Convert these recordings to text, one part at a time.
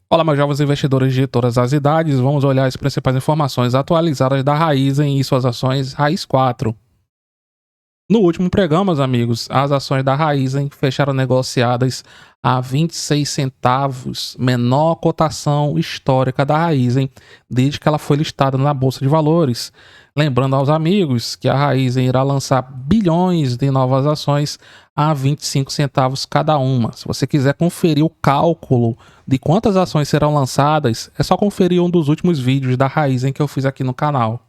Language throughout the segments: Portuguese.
Olá, meus jovens investidores de todas as idades. Vamos olhar as principais informações atualizadas da Raizen e suas ações Raiz 4. No último pregão, meus amigos, as ações da Raizen fecharam negociadas a 26 centavos, menor cotação histórica da Raizen desde que ela foi listada na Bolsa de Valores. Lembrando aos amigos que a Raizen irá lançar bilhões de novas ações a 25 centavos cada uma. Se você quiser conferir o cálculo de quantas ações serão lançadas, é só conferir um dos últimos vídeos da Raizen que eu fiz aqui no canal.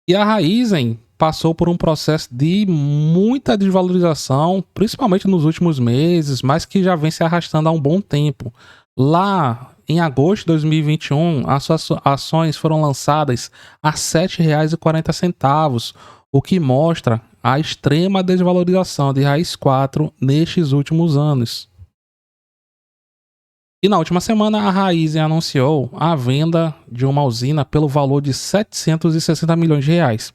E a Raizen passou por um processo de muita desvalorização, principalmente nos últimos meses, mas que já vem se arrastando há um bom tempo. Lá em agosto de 2021, as suas ações foram lançadas a R$ 7,40, o que mostra a extrema desvalorização de Raiz 4 nestes últimos anos. E na última semana, a Raizen anunciou a venda de uma usina pelo valor de R$ 760 milhões.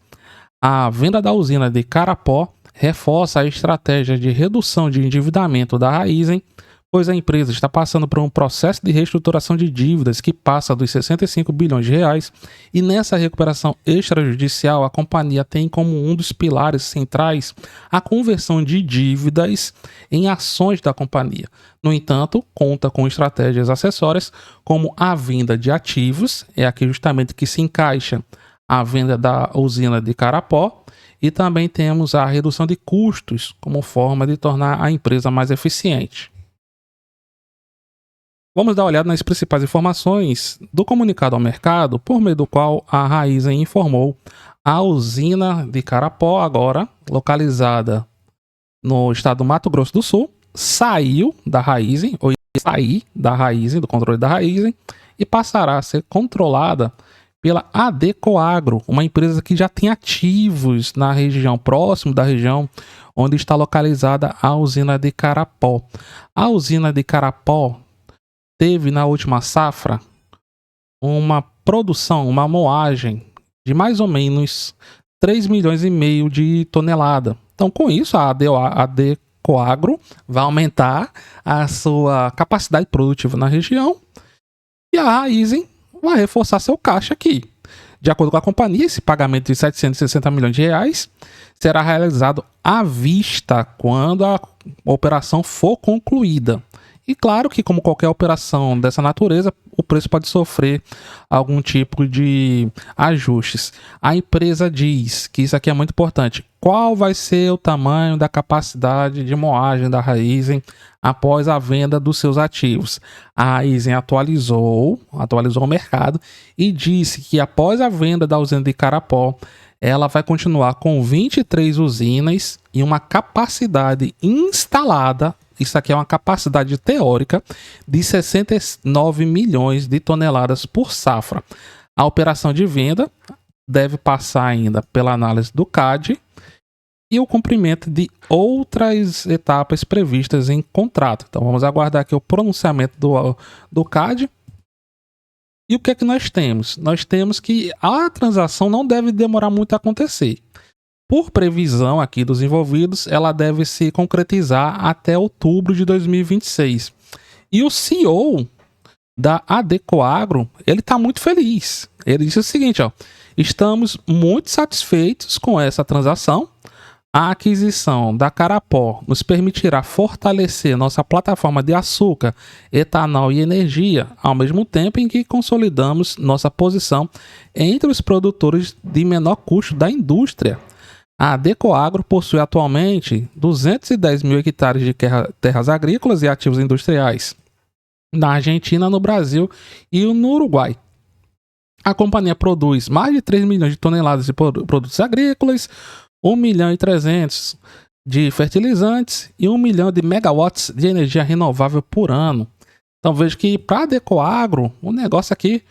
A venda da usina de Carapó reforça a estratégia de redução de endividamento da Raizen, pois a empresa está passando por um processo de reestruturação de dívidas que passa dos 65 bilhões de reais, e nessa recuperação extrajudicial a companhia tem como um dos pilares centrais a conversão de dívidas em ações da companhia. No entanto, conta com estratégias acessórias como a venda de ativos, é aqui justamente que se encaixa a venda da usina de Carapó, e também temos a redução de custos como forma de tornar a empresa mais eficiente. Vamos dar uma olhada nas principais informações do comunicado ao mercado, por meio do qual a Raizen informou a usina de Carapó, agora localizada no estado do Mato Grosso do Sul, saiu da Raizen, ou sair da Raizen, do controle da Raizen, e passará a ser controlada pela Adecoagro, uma empresa que já tem ativos na região, próximo da região onde está localizada a usina de Carapó. A usina de Carapó teve na última safra uma produção, uma moagem de mais ou menos 3,5 milhões de toneladas. Então, com isso, a Adecoagro vai aumentar a sua capacidade produtiva na região e a Raizen vai reforçar seu caixa aqui. De acordo com a companhia, esse pagamento de 760 milhões de reais será realizado à vista quando a operação for concluída. E claro que, como qualquer operação dessa natureza, o preço pode sofrer algum tipo de ajustes. A empresa diz que isso aqui é muito importante. Qual vai ser o tamanho da capacidade de moagem da Raizen após a venda dos seus ativos? A Raizen atualizou o mercado e disse que após a venda da usina de Carapó, ela vai continuar com 23 usinas e uma capacidade instalada. Isso aqui é uma capacidade teórica de 69 milhões de toneladas por safra. A operação de venda deve passar ainda pela análise do CAD e o cumprimento de outras etapas previstas em contrato. Então vamos aguardar aqui o pronunciamento do CAD. E o que é que nós temos? Nós temos que a transação não deve demorar muito a acontecer. Por previsão aqui dos envolvidos, ela deve se concretizar até outubro de 2026. E o CEO da Adecoagro, ele está muito feliz. Ele disse o seguinte, estamos muito satisfeitos com essa transação. A aquisição da Carapó nos permitirá fortalecer nossa plataforma de açúcar, etanol e energia, ao mesmo tempo em que consolidamos nossa posição entre os produtores de menor custo da indústria. A Adecoagro possui atualmente 210 mil hectares de terras agrícolas e ativos industriais na Argentina, no Brasil e no Uruguai. A companhia produz mais de 3 milhões de toneladas de produtos agrícolas, 1 milhão e 300 de fertilizantes e 1 milhão de megawatts de energia renovável por ano. Então vejo que para a Adecoagro o negócio aqui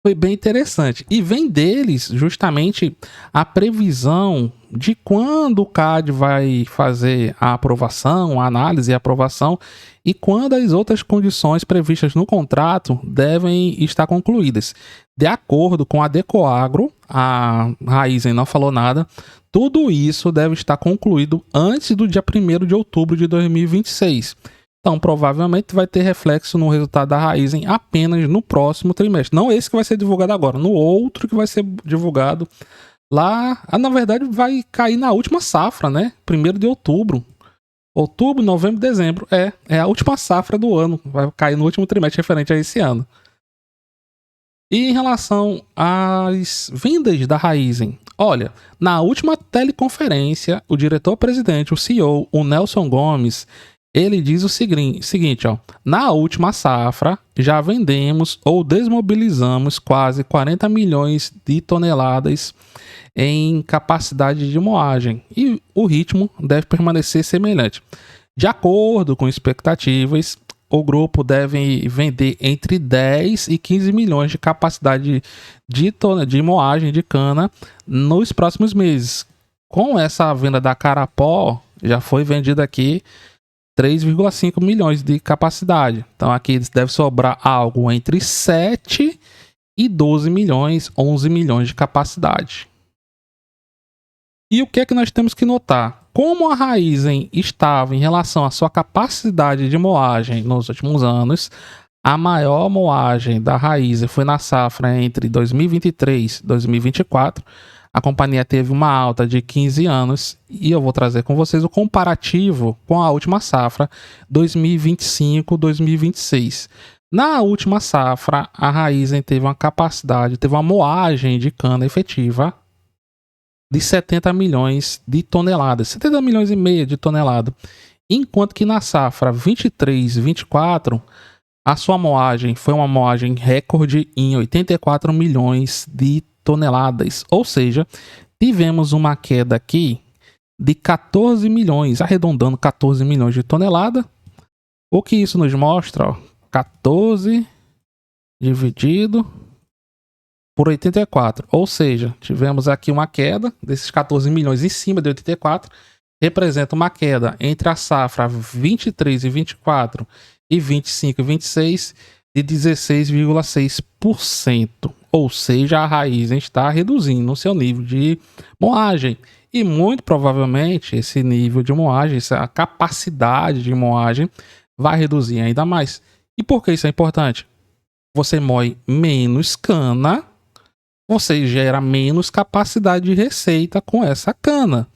foi bem interessante. E vem deles justamente a previsão de quando o CAD vai fazer a aprovação, a análise e a aprovação, e quando as outras condições previstas no contrato devem estar concluídas. De acordo com a Adecoagro, a Raizen não falou nada, tudo isso deve estar concluído antes do dia 1º de outubro de 2026. Então, provavelmente vai ter reflexo no resultado da Raizen apenas no próximo trimestre. Não esse que vai ser divulgado agora, no outro que vai ser divulgado lá. Na verdade, vai cair na última safra, né? 1º de outubro. Outubro, novembro, dezembro. É a última safra do ano. Vai cair no último trimestre referente a esse ano. E em relação às vendas da Raizen, olha, na última teleconferência, o diretor-presidente, o CEO, o Nelson Gomes, ele diz o seguinte, ó, na última safra já vendemos ou desmobilizamos quase 40 milhões de toneladas em capacidade de moagem e o ritmo deve permanecer semelhante. De acordo com expectativas, o grupo deve vender entre 10 e 15 milhões de capacidade de moagem de cana nos próximos meses. Com essa venda da Carapó, já foi vendida aqui 3,5 milhões de capacidade. Então aqui deve sobrar algo entre 7 e 12 milhões, 11 milhões de capacidade. E o que é que nós temos que notar? Como a Raizen estava em relação à sua capacidade de moagem nos últimos anos, a maior moagem da Raizen foi na safra entre 2023 e 2024. A companhia teve uma alta de 15 anos e eu vou trazer com vocês o comparativo com a última safra 2025-2026. Na última safra, a Raizen teve uma moagem de cana efetiva de 70 milhões de toneladas, 70 milhões e meio de toneladas, enquanto que na safra 23-24, a sua moagem foi uma moagem recorde em 84 milhões de toneladas, ou seja, tivemos uma queda aqui de 14 milhões, arredondando 14 milhões de toneladas. O que isso nos mostra? Ó, 14 dividido por 84, ou seja, tivemos aqui uma queda desses 14 milhões em cima de 84, representa uma queda entre a safra 23 e 24 e 25 e 26 de 16,6%. Ou seja, a Raizen está reduzindo o seu nível de moagem. E muito provavelmente esse nível de moagem, essa capacidade de moagem, vai reduzir ainda mais. E por que isso é importante? Você moe menos cana, você gera menos capacidade de receita com essa cana.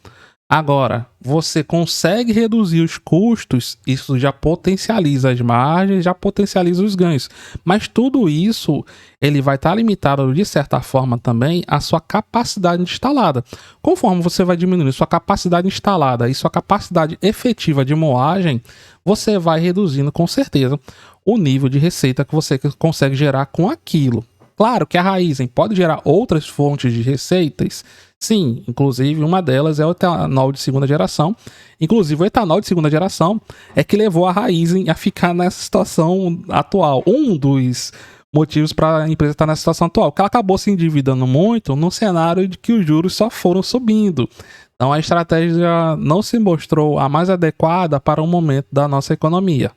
Agora, você consegue reduzir os custos, isso já potencializa as margens, já potencializa os ganhos. Mas tudo isso, ele vai estar limitado, de certa forma, também à sua capacidade instalada. Conforme você vai diminuindo sua capacidade instalada e sua capacidade efetiva de moagem, você vai reduzindo, com certeza, o nível de receita que você consegue gerar com aquilo. Claro que a Raizen pode gerar outras fontes de receitas. Sim, inclusive uma delas é o etanol de segunda geração. Inclusive o etanol de segunda geração é que levou a Raizen a ficar nessa situação atual. Um dos motivos para a empresa estar nessa situação atual, que ela acabou se endividando muito num cenário de que os juros só foram subindo. Então a estratégia não se mostrou a mais adequada para o momento da nossa economia.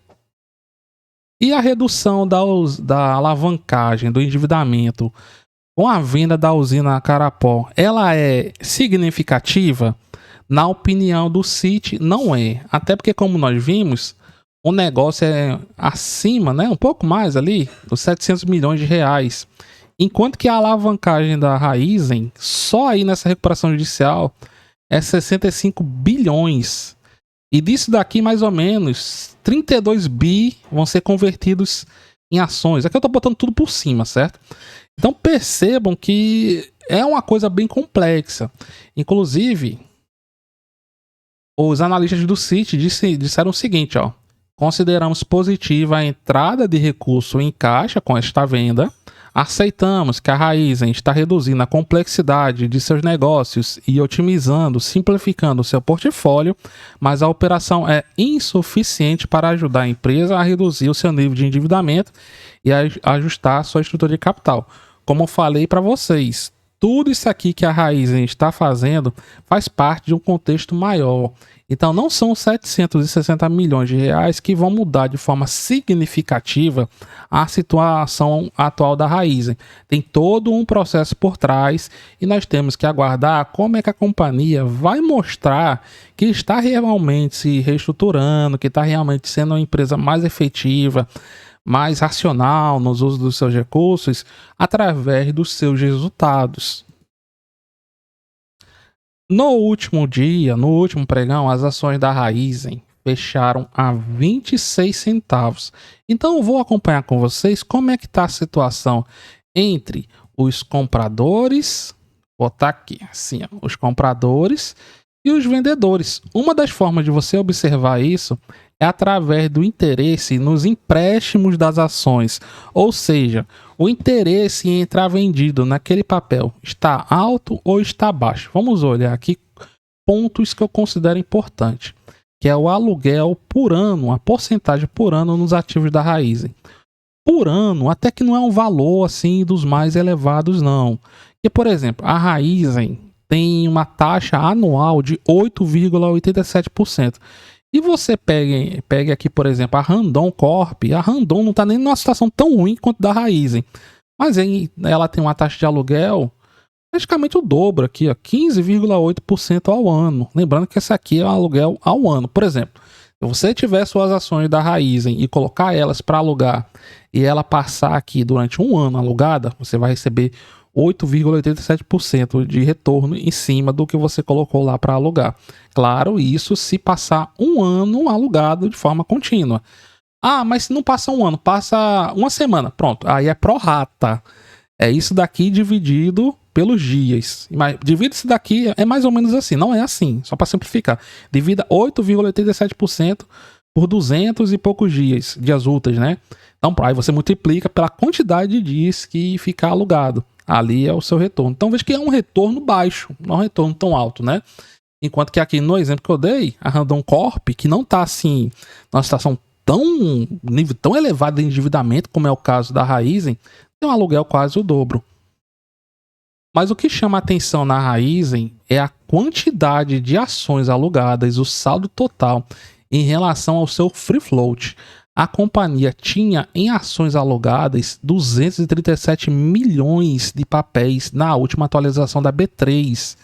E a redução da alavancagem, do endividamento com a venda da usina Carapó, ela é significativa? Na opinião do Citi, não é. Até porque, como nós vimos, o negócio é acima, né, um pouco mais ali, dos 700 milhões de reais. Enquanto que a alavancagem da Raizen, só aí nessa recuperação judicial, é 65 bilhões. E disso daqui, mais ou menos, 32 bi vão ser convertidos em ações. Aqui eu tô botando tudo por cima, certo? Então percebam que é uma coisa bem complexa. Inclusive, os analistas do Citi disseram o seguinte, ó. Consideramos positiva a entrada de recurso em caixa com esta venda. Aceitamos que a Raizen está reduzindo a complexidade de seus negócios e otimizando, simplificando o seu portfólio, mas a operação é insuficiente para ajudar a empresa a reduzir o seu nível de endividamento e a ajustar a sua estrutura de capital. Como eu falei para vocês, tudo isso aqui que a Raizen está fazendo faz parte de um contexto maior. Então não são 760 milhões de reais que vão mudar de forma significativa a situação atual da Raizen. Tem todo um processo por trás e nós temos que aguardar como é que a companhia vai mostrar que está realmente se reestruturando, que está realmente sendo uma empresa mais efetiva, mais racional nos usos dos seus recursos através dos seus resultados. No último dia, no último pregão, as ações da Raizen fecharam a 26 centavos. Então eu vou acompanhar com vocês como é que está a situação entre os compradores, vou botar aqui assim, ó, os compradores e os vendedores. Uma das formas de você observar isso é através do interesse nos empréstimos das ações, ou seja, o interesse em entrar vendido naquele papel está alto ou está baixo. Vamos olhar aqui pontos que eu considero importantes, que é o aluguel por ano, a porcentagem por ano nos ativos da Raizen. Por ano, até que não é um valor assim dos mais elevados não. Porque, por exemplo, a Raizen tem uma taxa anual de 8,87%. E você pegue aqui, por exemplo, a Randon Corp. A Randon não está nem numa situação tão ruim quanto da Raizen. Mas ela tem uma taxa de aluguel praticamente o dobro aqui, 15,8% ao ano. Lembrando que esse aqui é um aluguel ao ano. Por exemplo, se você tiver suas ações da Raizen e colocar elas para alugar e ela passar aqui durante um ano alugada, você vai receber 8,87% de retorno em cima do que você colocou lá para alugar. Claro, isso se passar um ano alugado de forma contínua. Ah, mas se não passa um ano, passa uma semana. Pronto, aí é pro rata. É isso daqui dividido pelos dias. Divide isso daqui, é mais ou menos assim. Não é assim, só para simplificar. Divida 8,87% por 200 e poucos dias úteis, né? Então, aí você multiplica pela quantidade de dias que fica alugado. Ali é o seu retorno. Então veja que é um retorno baixo, não é um retorno tão alto, né? Enquanto que aqui no exemplo que eu dei, a Randon Corp, que não está assim, numa situação nível tão elevado de endividamento, como é o caso da Raizen, tem um aluguel quase o dobro. Mas o que chama a atenção na Raizen é a quantidade de ações alugadas, o saldo total em relação ao seu free float. A companhia tinha em ações alugadas 237 milhões de papéis na última atualização da B3.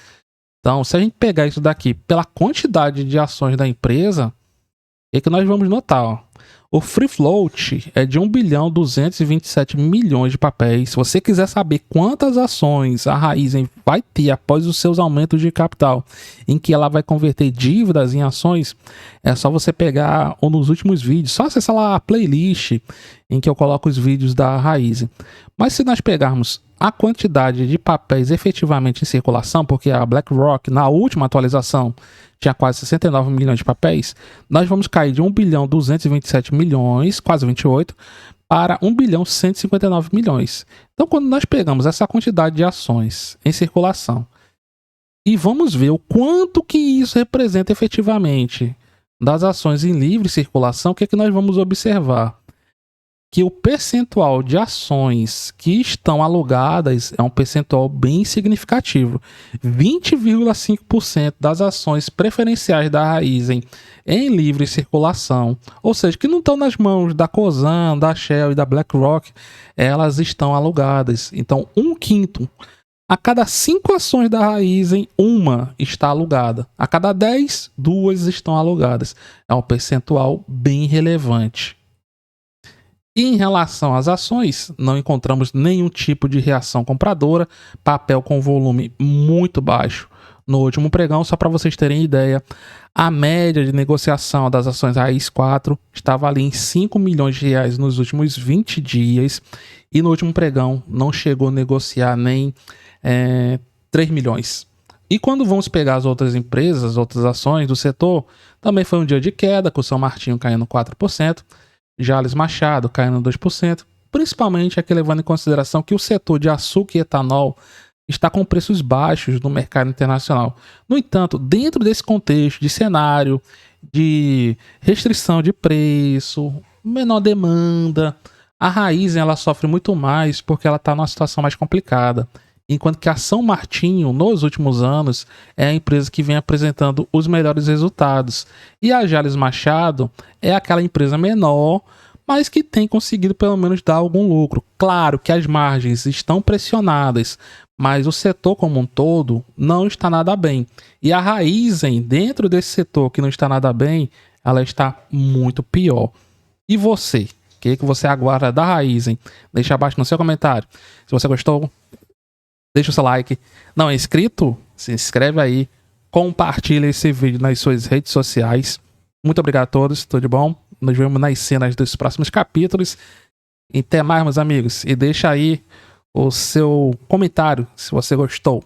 Então, se a gente pegar isso daqui pela quantidade de ações da empresa, é que nós vamos notar, ó. O free float é de 1,227 bilhão de papéis. Se você quiser saber quantas ações a Raizen vai ter após os seus aumentos de capital, em que ela vai converter dívidas em ações, é só você pegar um dos últimos vídeos, só acessar lá a playlist em que eu coloco os vídeos da Raizen. Mas se nós pegarmos a quantidade de papéis efetivamente em circulação, porque a BlackRock, na última atualização, tinha quase 69 milhões de papéis, nós vamos cair de 1,227 bilhão, quase 28, para 1,159 bilhão. Então, quando nós pegamos essa quantidade de ações em circulação e vamos ver o quanto que isso representa efetivamente das ações em livre circulação, o que é que nós vamos observar? Que o percentual de ações que estão alugadas é um percentual bem significativo. 20,5% das ações preferenciais da Raizen em livre circulação, ou seja, que não estão nas mãos da Cosan, da Shell e da BlackRock, elas estão alugadas. Então, 1/5. A cada 5 ações da Raizen, uma está alugada. A cada 10, 2 estão alugadas. É um percentual bem relevante. E em relação às ações, não encontramos nenhum tipo de reação compradora, papel com volume muito baixo. No último pregão, só para vocês terem ideia, a média de negociação das ações Raiz 4 estava ali em 5 milhões de reais nos últimos 20 dias e no último pregão não chegou a negociar nem 3 milhões. E quando vamos pegar as outras empresas, outras ações do setor, também foi um dia de queda, com o São Martinho caindo 4%, Jalles Machado caindo 2%, principalmente aqui levando em consideração que o setor de açúcar e etanol está com preços baixos no mercado internacional. No entanto, dentro desse contexto de cenário de restrição de preço, menor demanda, a Raizen ela sofre muito mais porque ela está numa situação mais complicada. enquanto que a São Martinho, nos últimos anos, é a empresa que vem apresentando os melhores resultados. E a Jalles Machado é aquela empresa menor, mas que tem conseguido pelo menos dar algum lucro. Claro que as margens estão pressionadas, mas o setor como um todo não está nada bem. E a Raízen, dentro desse setor que não está nada bem, ela está muito pior. E você? O que você aguarda da Raízen? Deixa abaixo no seu comentário. Se você gostou, deixa o seu like. Não é inscrito? Se inscreve aí. Compartilha esse vídeo nas suas redes sociais. Muito obrigado a todos. Tudo de bom? Nos vemos nas cenas dos próximos capítulos. E até mais, meus amigos. E deixa aí o seu comentário se você gostou.